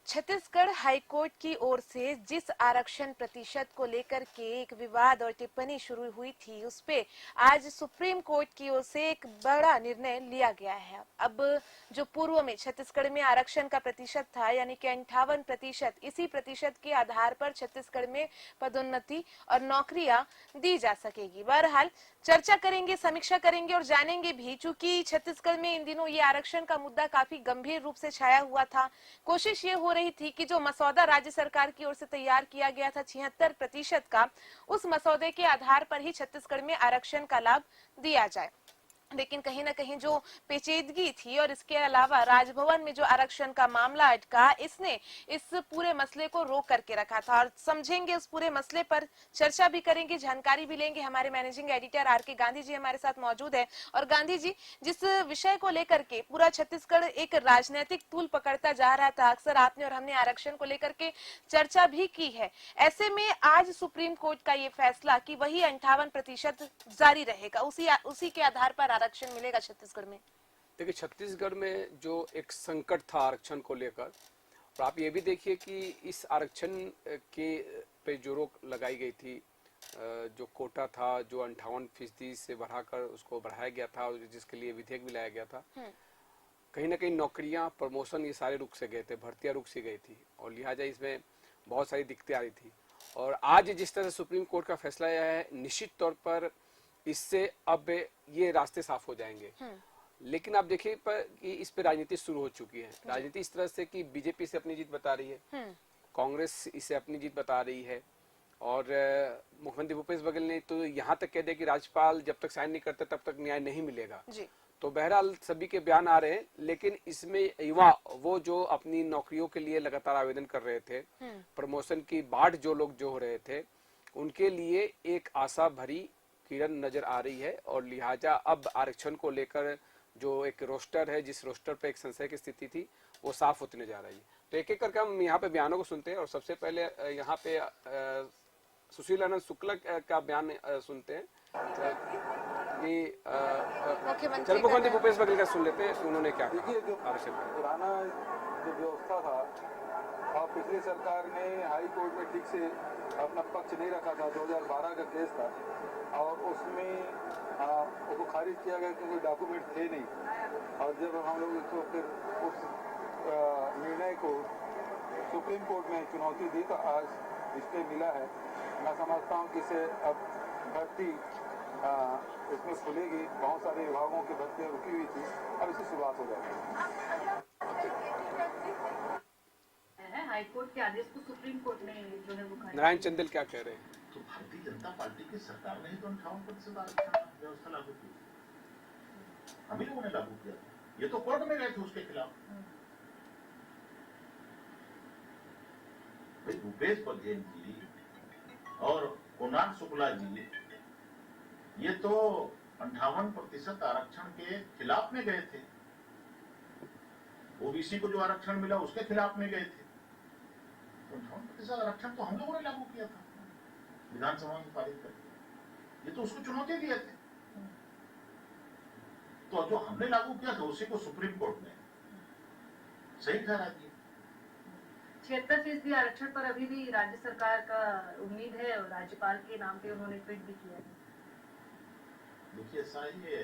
Chhattisgarh high court की ओर से जिस आरक्षण प्रतिशत को लेकर के एक विवाद और टिप्पणी शुरू हुई थी, उस पे आज सुप्रीम कोर्ट की ओर से एक बड़ा निर्णय लिया गया है। अब जो पूर्व में छत्तीसगढ़ में आरक्षण का प्रतिशत था, यानी कि 58%, इसी प्रतिशत के आधार पर छत्तीसगढ़ में पदोन्नति और नौकरियां दी जा सकेगी। बहरहाल चर्चा करेंगे, समीक्षा करेंगे और जानेंगे भी, चूंकि छत्तीसगढ़ में इन दिनों ये आरक्षण का मुद्दा काफी गंभीर रूप से छाया हुआ था। कोशिश ये हो रही थी कि जो मसौदा राज्य सरकार की ओर से तैयार किया गया था 76% का, उस मसौदे के आधार पर ही छत्तीसगढ़ में आरक्षण का लाभ दिया जाए। लेकिन कहीं ना कहीं जो पेचीदगी थी और इसके अलावा राजभवन में जो आरक्षण का मामला अटका, इसने इस पूरे मसले को रोक करके रखा था। और समझेंगे उस पूरे मसले पर, चर्चा भी करेंगे, जानकारी भी लेंगे। हमारे मैनेजिंग एडिटर आर के गांधी जी हमारे साथ मौजूद है। और गांधी जी, जिस विषय को लेकर के पूरा छत्तीसगढ़ एक राजनीतिक तूल पकड़ता जा रहा था, अक्सर आपने और हमने आरक्षण को लेकर के चर्चा भी की है, ऐसे में आज सुप्रीम कोर्ट का ये फैसला कि वही 58% जारी रहेगा, उसी के आधार पर आरक्षण मिलेगा छत्तीसगढ़ में। देखिए, छत्तीसगढ़ में जो एक संकट था आरक्षण को लेकर, और आप ये भी देखिए कि इस आरक्षण के पे जो रोक लगाई गई थी, जो कोटा था, जो 58% से बढ़ाकर उसको बढ़ाया गया था, जिसके लिए विधेयक भी लाया गया था, कहीं ना कहीं नौकरियां, प्रमोशन, ये सारे रुक से गए थे, भर्तियां रुक सी गई थी, और लिहाजा इसमें बहुत सारी दिक्कतें आ रही थी। और आज जिस तरह से सुप्रीम कोर्ट का फैसला आया है, निश्चित तौर पर इससे अब ये रास्ते साफ हो जाएंगे। लेकिन आप देखिए कि इस पे राजनीति शुरू हो चुकी है। राजनीति इस तरह से कि बीजेपी से अपनी जीत बता रही है, कांग्रेस इसे अपनी जीत बता रही है, और मुख्यमंत्री भूपेश बघेल ने तो यहाँ तक कह दिया कि राज्यपाल जब तक साइन नहीं करते तब तक न्याय नहीं मिलेगा जी। तो बहरहाल सभी के बयान आ रहे हैं, लेकिन इसमें युवा, वो जो अपनी नौकरियों के लिए लगातार आवेदन कर रहे थे, प्रमोशन की बाढ़ जो लोग जो हो रहे थे, उनके लिए एक आशा भरी किरण नजर आ रही है। और लिहाजा अब आरक्षण को लेकर जो एक रोस्टर है, जिस रोस्टर पे एक संशय की स्थिति थी, वो साफ होती नजर आ रही है। तो एक एक करके हम यहाँ पे बयानों को सुनते हैं, और सबसे पहले यहाँ पे सुशील आनंद शुक्ला का बयान सुनते हैं कि मुख्यमंत्री भूपेश बघेल का सुन लेते हैं, उन्होंने क्या कहा। देखिए, जो पुराना जो व्यवस्था था, और पिछली सरकार ने हाई कोर्ट में ठीक से अपना पक्ष नहीं रखा था, 2012 का केस था, और उसमें उसको खारिज किया गया क्योंकि डॉक्यूमेंट थे नहीं। और जब हम लोग इसको फिर उस निर्णय को सुप्रीम कोर्ट में चुनौती दी, तो आज इसमें मिला है। मैं समझता हूँ कि इसे अब भर्ती इसमें खुलेगी। बहुत सारे विभागों की भर्तियाँ रुकी हुई थी, अब इसकी शुरुआत हो जाएगी। हाईकोर्ट के आदेश को सुप्रीम कोर्ट ने जो है वो नारायण चंदेल क्या कह रहे हैं? तो भारतीय जनता पार्टी की सरकार ने ही तो 58% आरक्षण व्यवस्था लागू की, हम ही लोगों ने लागू किया था। ये तो कोर्ट में गए थे उसके खिलाफ। भूपेश बघेल जी और कुणाल शुक्ला जी, ये तो 58% आरक्षण के खिलाफ में गए थे। ओबीसी को जो आरक्षण मिला उसके खिलाफ में गए थे। 58% आरक्षण तो हम लोगों ने लागू किया था, विधानसभा में पारित करके। ये तो उसको चुनौती दिए थे। तो जो हमने लागू किया था उसी को सुप्रीम कोर्ट ने सही ठहरा दिया। 76% आरक्षण पर अभी भी राज्य सरकार का उम्मीद है, और राज्यपाल के नाम पे उन्होंने ट्वीट भी किया है। देखिए, ऐसा ये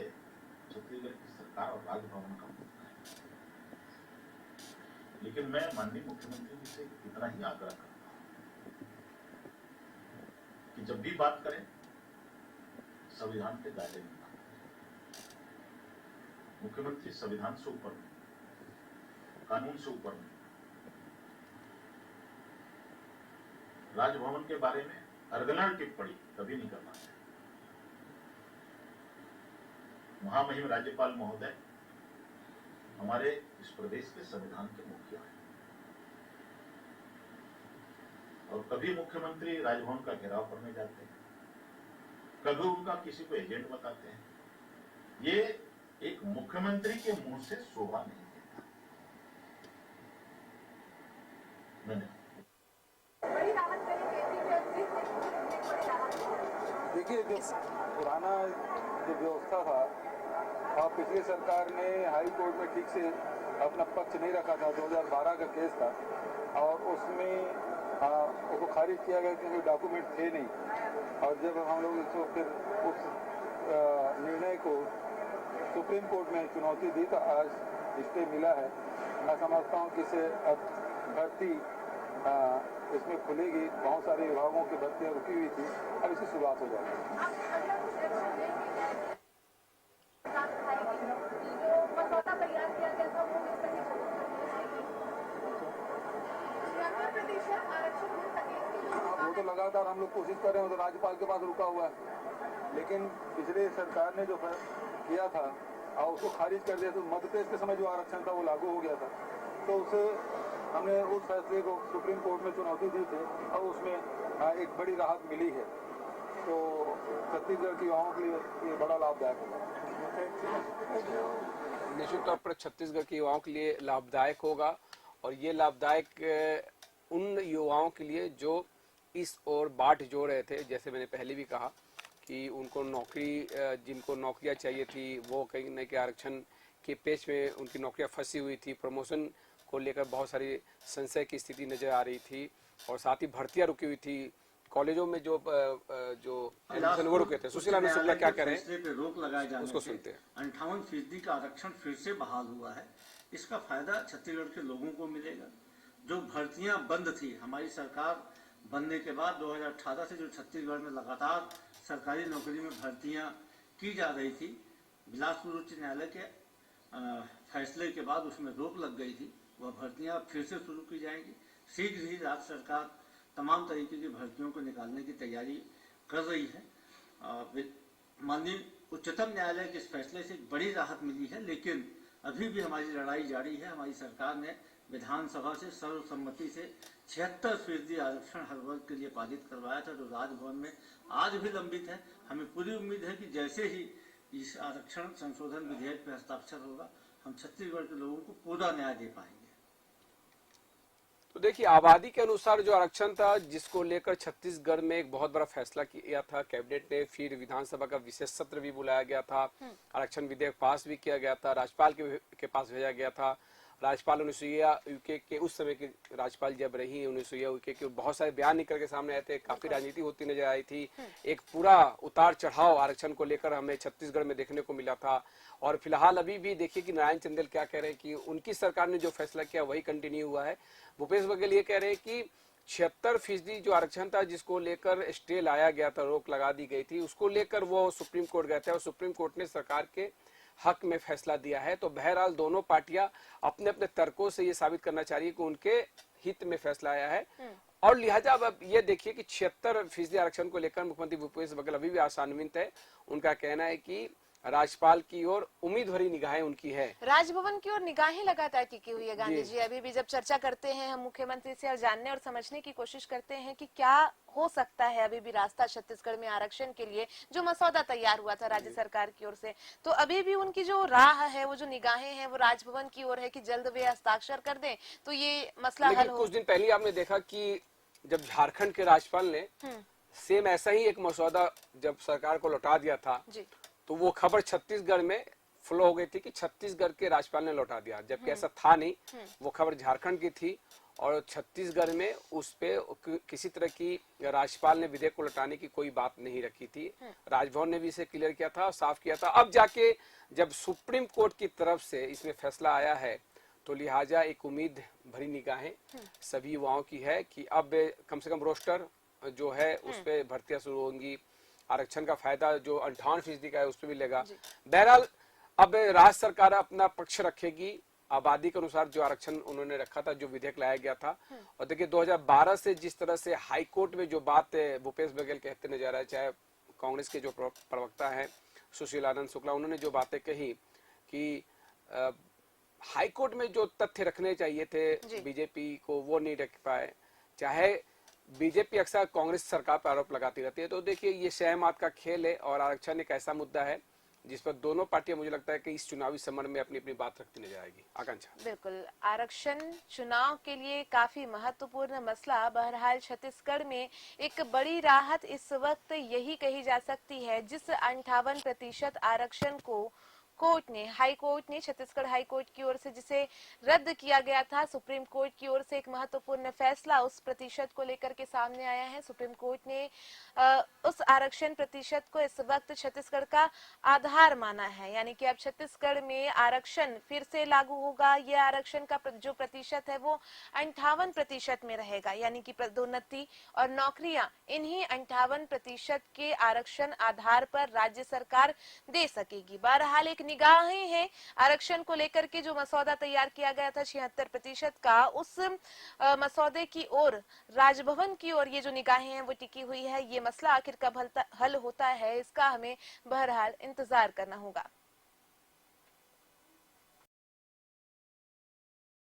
छत्तीसगढ़ की सरकार और राजभवन का मुद्दा है, लेकिन मैं माननीय मुख्यमंत्री जी से इतना ही आग्रह करता हूं कि जब भी बात करें संविधान के दायरे में बात करें। मुख्यमंत्री संविधान से ऊपर में, कानून से ऊपर में, राजभवन के बारे में अर्गनल टिप्पणी कभी नहीं करना चाहिए। महामहिम राज्यपाल महोदय हमारे इस प्रदेश के संविधान के मुखिया हैं, और कभी मुख्यमंत्री राजभवन का घेराव करने जाते हैं, कभी उनका किसी को एजेंट बताते हैं। ये एक मुख्यमंत्री के मुंह से शोभा नहीं देता। मैंने देखिए, जो पुराना जो व्यवस्था था, और पिछली सरकार ने हाई कोर्ट में ठीक से अपना पक्ष नहीं रखा था, 2012 का केस था, और उसमें उसको खारिज किया गया क्योंकि डॉक्यूमेंट थे नहीं। और जब हम लोग इसको फिर उस निर्णय को सुप्रीम कोर्ट में चुनौती दी तो आज स्टे मिला है। मैं समझता हूँ कि इससे अब भर्ती इसमें खुलेगी। बहुत सारे विभागों की भर्तियाँ रुकी हुई थी, अब इसकी शुरुआत हो जाएगी। वो तो लगातार हम लोग कोशिश कर रहे हैं, तो राज्यपाल के पास रुका हुआ है। लेकिन पिछले सरकार ने जो किया था और उसको खारिज कर दिया, तो मध्य प्रदेश के समय जो आरक्षण था वो लागू हो गया था। तो उसे हमने उस फैसले को सुप्रीम कोर्ट में चुनौती दी थी और उसमें एक बड़ी राहत मिली है। तो छत्तीसगढ़ की युवाओं के लिए ये बड़ा लाभदायक होगा। निश्चित तौर पर छत्तीसगढ़ के युवाओं के लिए लाभदायक होगा, और ये लाभदायक उन युवाओं के लिए जो इस ओर बाट जोड़ रहे थे। जैसे मैंने पहले भी कहा कि उनको नौकरी, जिनको नौकरियां चाहिए थी, वो कहीं न कहीं आरक्षण के पेच में उनकी नौकरियां फंसी हुई थी। प्रमोशन को लेकर बहुत सारी संशय की स्थिति नजर आ रही थी, और साथ ही भर्तियां रुकी हुई थी कॉलेजों में। जो एडमिशन वो रुके थे। सुशील आनंद शुक्ला क्या कह रहे हैं, पे रोक लगाए जाने उसको सुनते हैं। 58% का आरक्षण फिर से बहाल हुआ है। इसका फायदा छत्तीसगढ़ के लोगों को मिलेगा। जो भर्तियां बंद थी, हमारी सरकार बनने के बाद 2018 से जो छत्तीसगढ़ में लगातार सरकारी नौकरी में भर्तियां की जा रही थी, बिलासपुर उच्च न्यायालय के फैसले के बाद उसमें रोक लग गई थी। वह भर्तियां फिर से शुरू की जाएंगी। शीघ्र ही राज्य सरकार तमाम तरीके की भर्तियों को निकालने की तैयारी कर रही है। माननीय उच्चतम न्यायालय के इस फैसले से बड़ी राहत मिली है, लेकिन अभी भी हमारी लड़ाई जारी है। हमारी सरकार ने विधानसभा से सर्वसम्मति से 76% आरक्षण हर वर्ग के लिए पारित करवाया था, जो राजभवन में आज भी लंबित है। हमें पूरी उम्मीद है कि जैसे ही इस आरक्षण संशोधन विधेयक पर हस्ताक्षर होगा, हम छत्तीसगढ़ के लोगों को पूरा न्याय दे पाएंगे। तो देखिए, आबादी के अनुसार जो आरक्षण था, जिसको लेकर छत्तीसगढ़ में एक बहुत बड़ा फैसला किया था कैबिनेट ने, फिर विधानसभा का विशेष सत्र भी बुलाया गया था, आरक्षण विधेयक पास भी किया गया था, राज्यपाल के पास भेजा गया था। राज्यपाल अनुसुईया उइके के, उस समय के राज्यपाल जब रही अनुसुईया उइके के, बहुत सारे बयान निकल के सामने आए थे। काफी राजनीति होती नजर आई थी। एक पूरा उतार चढ़ाव आरक्षण को लेकर हमें छत्तीसगढ़ में देखने को मिला था। और फिलहाल अभी भी देखिए कि नारायण चंदेल क्या कह रहे हैं कि उनकी सरकार ने जो फैसला किया वही कंटिन्यू हुआ है। भूपेश बघेल ये कह रहे हैं कि 76% जो आरक्षण था, जिसको लेकर स्टे लाया गया था, रोक लगा दी गई थी, उसको लेकर वो सुप्रीम कोर्ट गए थे और सुप्रीम कोर्ट ने सरकार के हक में फैसला दिया है। तो बहरहाल दोनों पार्टियां अपने अपने तर्कों से ये साबित करना चाह रही है कि उनके हित में फैसला आया है। और लिहाजा अब ये देखिए कि 76% आरक्षण को लेकर मुख्यमंत्री भूपेश बघेल अभी भी आशान्वित है। उनका कहना है कि राज्यपाल की ओर उम्मीद भरी निगाहें उनकी है। राजभवन की ओर निगाहें लगातार टिकी हुई है गांधी जी। अभी भी जब चर्चा करते हैं हम मुख्यमंत्री से और जानने और समझने की कोशिश करते हैं कि क्या हो सकता है अभी भी रास्ता छत्तीसगढ़ में आरक्षण के लिए, जो मसौदा तैयार हुआ था राज्य सरकार की ओर से, तो अभी भी उनकी जो राह है, वो जो निगाहें हैं, वो राजभवन की ओर है कि जल्द वे हस्ताक्षर कर दें तो ये मसला हल हो। कुछ दिन पहले आपने देखा कि जब झारखंड के राज्यपाल ने सेम ऐसा ही एक मसौदा जब सरकार को लौटा दिया था, तो वो खबर छत्तीसगढ़ में फ्लो हो गई थी कि छत्तीसगढ़ के राज्यपाल ने लौटा दिया, जबकि ऐसा था नहीं। वो खबर झारखंड की थी और छत्तीसगढ़ में उस पे किसी तरह की राज्यपाल ने विधेयक को लौटाने की कोई बात नहीं रखी थी। राजभवन ने भी इसे क्लियर किया था, साफ किया था। अब जाके जब सुप्रीम कोर्ट की तरफ से इसमें फैसला आया है, तो लिहाजा एक उम्मीद भरी निगाहें सभी युवाओं की है कि अब कम से कम रोस्टर जो है उस पर भर्तियां शुरू होंगी। आरक्षण का फायदा जो 58% का है उस पर भी लेगा। बहरहाल अब राज्य सरकार अपना पक्ष रखेगी। आबादी के अनुसार जो आरक्षण उन्होंने रखा था, जो विधेयक लाया गया था, और देखिए 2012 से जिस तरह से हाई कोर्ट में जो बात भूपेश बघेल कहते नजर आ रहा है, चाहे कांग्रेस के जो प्रवक्ता है सुशील आनंद शुक्ला, उन्होंने जो बातें कही कि हाई कोर्ट में जो तथ्य रखने चाहिए थे बीजेपी को, वो नहीं रख पाए। चाहे बीजेपी अक्सर कांग्रेस सरकार पर आरोप लगाती रहती है, तो देखिए ये सहमत का खेल है और आरक्षण एक ऐसा मुद्दा है जिस पर दोनों पार्टियां, मुझे लगता है कि इस चुनावी समर में अपनी अपनी बात रखती नजर आएगी। आकांक्षा, बिल्कुल, आरक्षण चुनाव के लिए काफी महत्वपूर्ण मसला। बहरहाल छत्तीसगढ़ में एक बड़ी राहत इस वक्त यही कही जा सकती है, जिस 58% आरक्षण को कोर्ट ने, हाई कोर्ट ने, छत्तीसगढ़ हाई कोर्ट की ओर से जिसे रद्द किया गया था, सुप्रीम कोर्ट की ओर से एक महत्वपूर्ण फैसला उस प्रतिशत को लेकर के सामने आया है। सुप्रीम कोर्ट ने उस आरक्षण प्रतिशत को इस वक्त छत्तीसगढ़ का आधार माना है, यानी कि अब छत्तीसगढ़ में आरक्षण फिर से लागू होगा। यह आरक्षण का जो प्रतिशत है वो 58% में रहेगा, यानी कि पदोन्नति और नौकरियां इन्हीं 58% के आरक्षण आधार पर राज्य सरकार दे सकेगी। बहरहाल एक निगाहें हैं आरक्षण को लेकर के जो मसौदा तैयार किया गया था 76% का, उस मसौदे की ओर राजभवन की ओर ये जो निगाहें हैं वो टिकी हुई है। ये मसला आखिर कब हल होता है इसका हमें बहरहाल इंतजार करना होगा।